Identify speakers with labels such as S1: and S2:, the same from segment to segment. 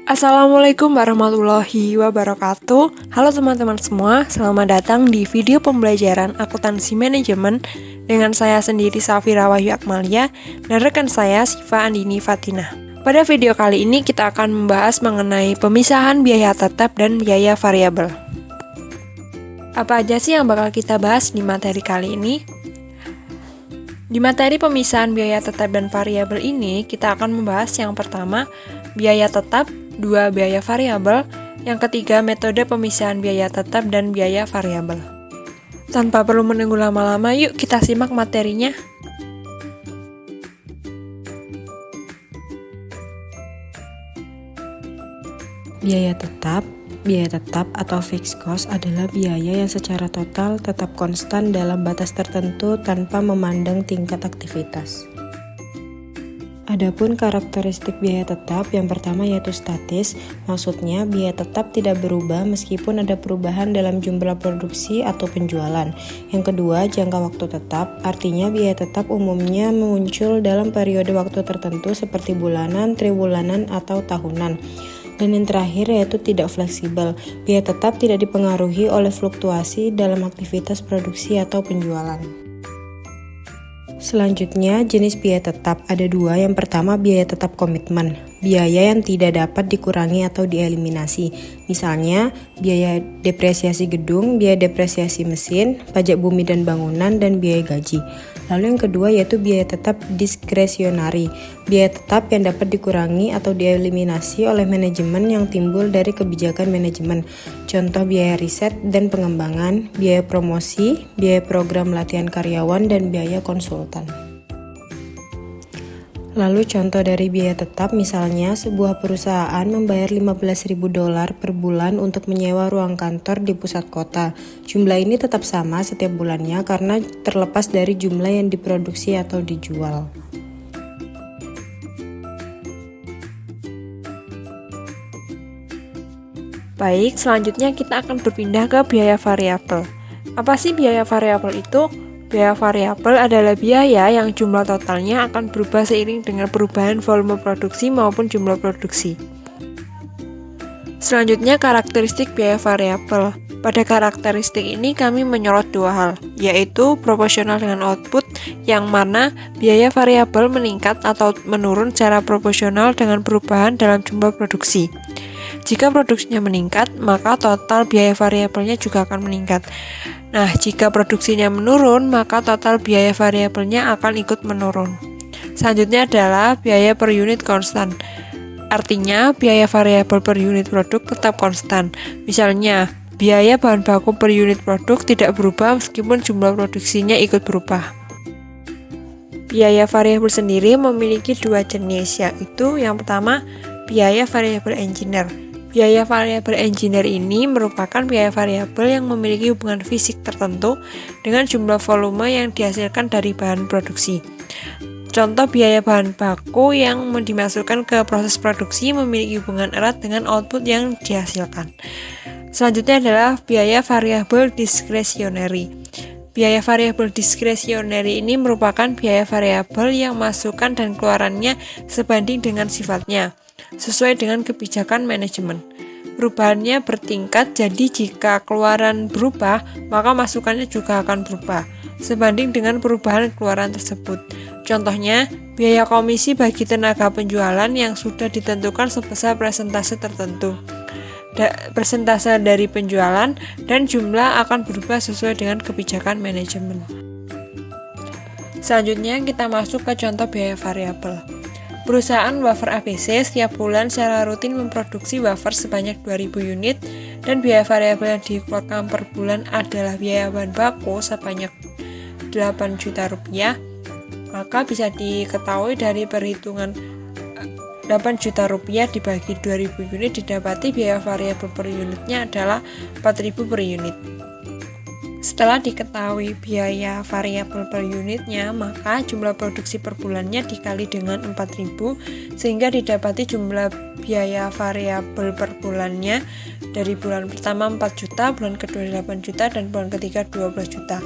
S1: Assalamualaikum warahmatullahi wabarakatuh. Halo teman-teman semua, selamat datang di video pembelajaran akuntansi manajemen dengan saya sendiri Safira Wahyu Akmalia dan rekan saya Siva Andini Fatina. Pada video kali ini kita akan membahas mengenai pemisahan biaya tetap dan biaya variabel. Apa aja sih yang bakal kita bahas di materi kali ini? Di materi pemisahan biaya tetap dan variabel ini, kita akan membahas yang pertama, biaya tetap, 2 biaya variabel, yang ketiga metode pemisahan biaya tetap dan biaya variabel. Tanpa perlu menunggu lama-lama, yuk kita simak materinya.
S2: Biaya tetap atau fixed cost adalah biaya yang secara total tetap konstan dalam batas tertentu tanpa memandang tingkat aktivitas. Adapun karakteristik biaya tetap, yang pertama yaitu statis, maksudnya biaya tetap tidak berubah meskipun ada perubahan dalam jumlah produksi atau penjualan. Yang kedua, jangka waktu tetap, artinya biaya tetap umumnya muncul dalam periode waktu tertentu seperti bulanan, triwulan, atau tahunan. Dan yang terakhir yaitu tidak fleksibel, biaya tetap tidak dipengaruhi oleh fluktuasi dalam aktivitas produksi atau penjualan. Selanjutnya, jenis biaya tetap ada 2. Yang pertama, biaya tetap komitmen, biaya yang tidak dapat dikurangi atau dieliminasi. Misalnya, biaya depresiasi gedung, biaya depresiasi mesin, pajak bumi dan bangunan, dan biaya gaji. Lalu yang kedua yaitu biaya tetap diskresionari, biaya tetap yang dapat dikurangi atau dieliminasi oleh manajemen yang timbul dari kebijakan manajemen. Contoh biaya riset dan pengembangan, biaya promosi, biaya program latihan karyawan, dan biaya konsultan. Lalu contoh dari biaya tetap, misalnya sebuah perusahaan membayar $15.000 per bulan untuk menyewa ruang kantor di pusat kota. Jumlah ini tetap sama setiap bulannya karena terlepas dari jumlah yang diproduksi atau dijual.
S1: Baik, selanjutnya kita akan berpindah ke biaya variabel. Apa sih biaya variabel itu? Biaya variabel adalah biaya yang jumlah totalnya akan berubah seiring dengan perubahan volume produksi maupun jumlah produksi. Selanjutnya, karakteristik biaya variabel. Pada karakteristik ini kami menyorot 2 hal, yaitu proporsional dengan output, yang mana biaya variabel meningkat atau menurun secara proporsional dengan perubahan dalam jumlah produksi. Jika produksinya meningkat, maka total biaya variabelnya juga akan meningkat. Nah, jika produksinya menurun, maka total biaya variabelnya akan ikut menurun. Selanjutnya adalah biaya per unit konstan. Artinya, biaya variabel per unit produk tetap konstan. Misalnya, biaya bahan baku per unit produk tidak berubah meskipun jumlah produksinya ikut berubah. Biaya variabel sendiri memiliki 2 jenis, yaitu yang pertama, biaya variabel engineer. Biaya variabel engineer ini merupakan biaya variabel yang memiliki hubungan fisik tertentu dengan jumlah volume yang dihasilkan dari bahan produksi. Contoh biaya bahan baku yang dimasukkan ke proses produksi memiliki hubungan erat dengan output yang dihasilkan. Selanjutnya adalah biaya variabel discretionary. Biaya variabel discretionary ini merupakan biaya variabel yang masukan dan keluarannya sebanding dengan sifatnya, sesuai dengan kebijakan manajemen. Perubahannya bertingkat, jadi jika keluaran berubah, maka masukannya juga akan berubah, sebanding dengan perubahan keluaran tersebut. Contohnya, biaya komisi bagi tenaga penjualan yang sudah ditentukan sebesar persentase tertentu. Persentase dari penjualan dan jumlah akan berubah sesuai dengan kebijakan manajemen. Selanjutnya, kita masuk ke contoh biaya variabel. Perusahaan wafer ABC setiap bulan secara rutin memproduksi wafer sebanyak 2.000 unit dan biaya variabel yang dikeluarkan per bulan adalah biaya bahan baku sebanyak 8 juta rupiah. Maka bisa diketahui dari perhitungan 8 juta rupiah dibagi 2.000 unit didapati biaya variabel per unitnya adalah 4.000 per unit. Setelah diketahui biaya variabel per unitnya, maka jumlah produksi per bulannya dikali dengan 4.000 sehingga didapati jumlah biaya variabel per bulannya dari bulan pertama 4 juta, bulan kedua 8 juta, dan bulan ketiga 12 juta.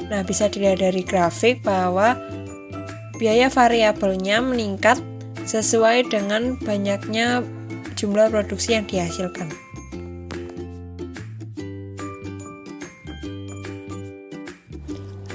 S1: Nah, bisa dilihat dari grafik bahwa biaya variabelnya meningkat sesuai dengan banyaknya jumlah produksi yang dihasilkan.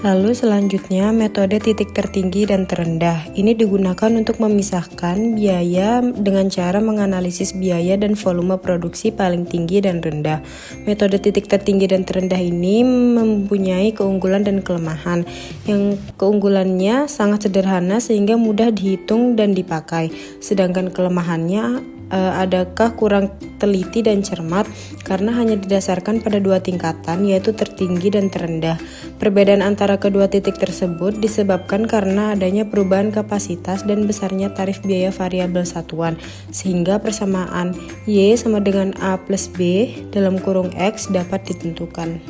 S2: Lalu selanjutnya metode titik tertinggi dan terendah. Ini digunakan untuk memisahkan biaya dengan cara menganalisis biaya dan volume produksi paling tinggi dan rendah. Metode titik tertinggi dan terendah ini mempunyai keunggulan dan kelemahan. Yang keunggulannya sangat sederhana sehingga mudah dihitung dan dipakai. Sedangkan kelemahannya adakah kurang teliti dan cermat karena hanya didasarkan pada dua tingkatan, yaitu tertinggi dan terendah. Perbedaan antara kedua titik tersebut disebabkan karena adanya perubahan kapasitas dan besarnya tarif biaya variabel satuan, sehingga persamaan Y sama dengan A plus B dalam kurung X dapat ditentukan.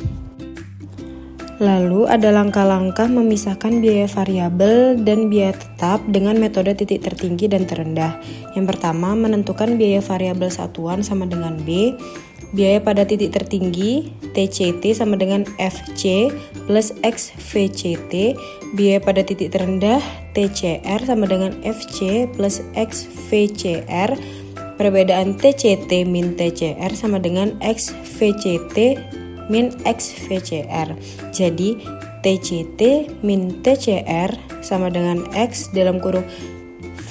S2: Lalu ada langkah-langkah memisahkan biaya variabel dan biaya tetap dengan metode titik tertinggi dan terendah. Yang pertama, menentukan biaya variabel satuan sama dengan B. Biaya pada titik tertinggi TCT sama dengan FC plus XVCT. Biaya pada titik terendah TCR sama dengan FC plus XVCR. Perbedaan TCT min TCR sama dengan XVCT min XVCR. Jadi TCT min TCR sama dengan X dalam kurung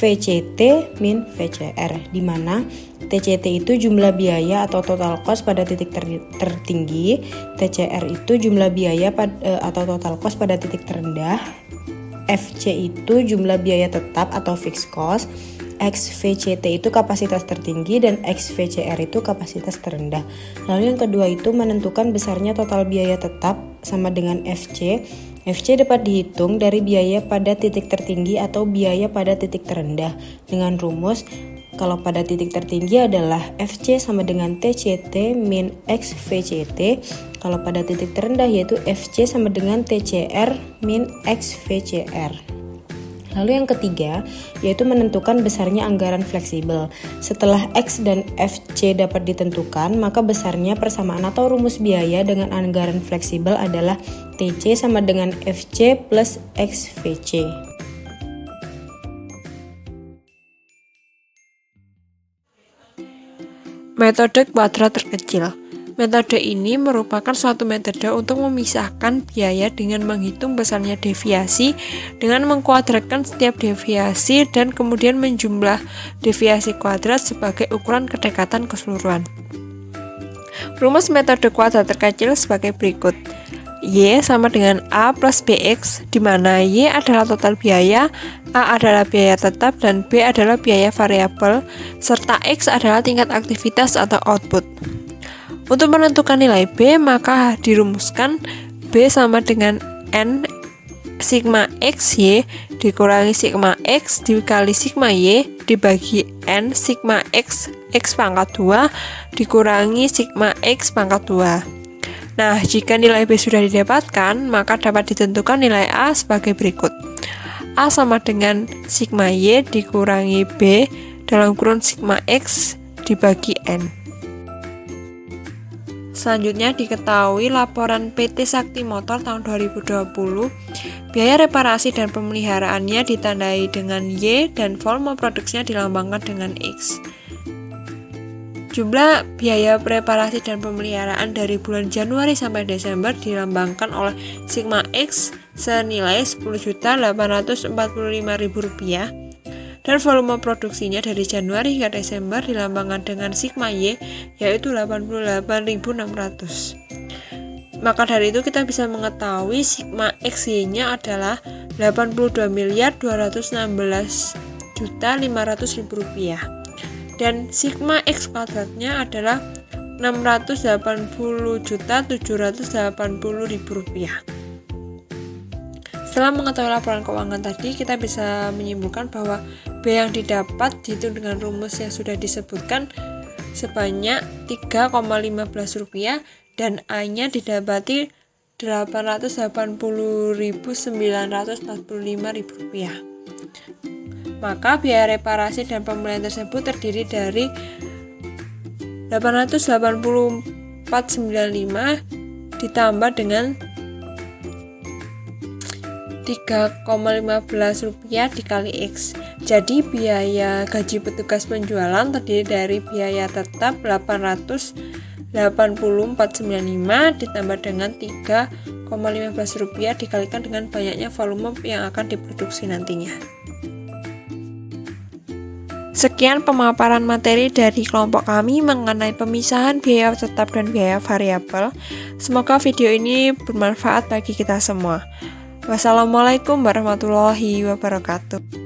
S2: VCT min VCR, di mana TCT itu jumlah biaya atau total cost pada titik tertinggi, TCR itu jumlah biaya atau total cost pada titik terendah, FC itu jumlah biaya tetap atau fixed cost, XVCT itu kapasitas tertinggi dan XVCR itu kapasitas terendah. Lalu yang kedua itu menentukan besarnya total biaya tetap sama dengan FC. FC dapat dihitung dari biaya pada titik tertinggi atau biaya pada titik terendah dengan rumus kalau pada titik tertinggi adalah FC sama dengan TCT min XVCT, kalau pada titik terendah yaitu FC sama dengan TCR min XVCR. Lalu yang ketiga, yaitu menentukan besarnya anggaran fleksibel. Setelah X dan FC dapat ditentukan, maka besarnya persamaan atau rumus biaya dengan anggaran fleksibel adalah TC sama dengan FC plus XVC.
S1: Metode kuadrat terkecil. Metode ini merupakan suatu metode untuk memisahkan biaya dengan menghitung besarnya deviasi dengan mengkuadratkan setiap deviasi dan kemudian menjumlah deviasi kuadrat sebagai ukuran kedekatan keseluruhan. Rumus metode kuadrat terkecil sebagai berikut. Y sama dengan A plus BX, di mana Y adalah total biaya, A adalah biaya tetap, dan B adalah biaya variabel, serta X adalah tingkat aktivitas atau output. Untuk menentukan nilai B, maka dirumuskan B sama dengan N sigma XY dikurangi sigma X dikali sigma Y dibagi N sigma X pangkat 2 dikurangi sigma X pangkat 2. Nah, jika nilai B sudah didapatkan, maka dapat ditentukan nilai A sebagai berikut. A sama dengan sigma Y dikurangi B dalam kurun sigma X dibagi N. Selanjutnya diketahui laporan PT Sakti Motor tahun 2020, biaya reparasi dan pemeliharaannya ditandai dengan Y dan volume produksinya dilambangkan dengan X. Jumlah biaya reparasi dan pemeliharaan dari bulan Januari sampai Desember dilambangkan oleh sigma X senilai Rp10.845.000 dan volume produksinya dari Januari hingga Desember dilambangkan dengan sigma Y yaitu 88.600. Maka dari itu kita bisa mengetahui sigma XY-nya adalah Rp82.216.500.000 dan sigma X kuadratnya adalah Rp680.780.000. Setelah mengetahui laporan keuangan tadi, kita bisa menyimpulkan bahwa B yang didapat dihitung dengan rumus yang sudah disebutkan sebanyak Rp3,15 dan A-nya didapati Rp880.945.000. Maka biaya reparasi dan pemulihan tersebut terdiri dari 884,95 ditambah dengan Rp3,15 dikali X. Jadi biaya gaji petugas penjualan terdiri dari biaya tetap 880.495 ditambah dengan 3,15 rupiah dikalikan dengan banyaknya volume yang akan diproduksi nantinya. Sekian pemaparan materi dari kelompok kami mengenai pemisahan biaya tetap dan biaya variabel. Semoga video ini bermanfaat bagi kita semua. Wassalamualaikum warahmatullahi wabarakatuh.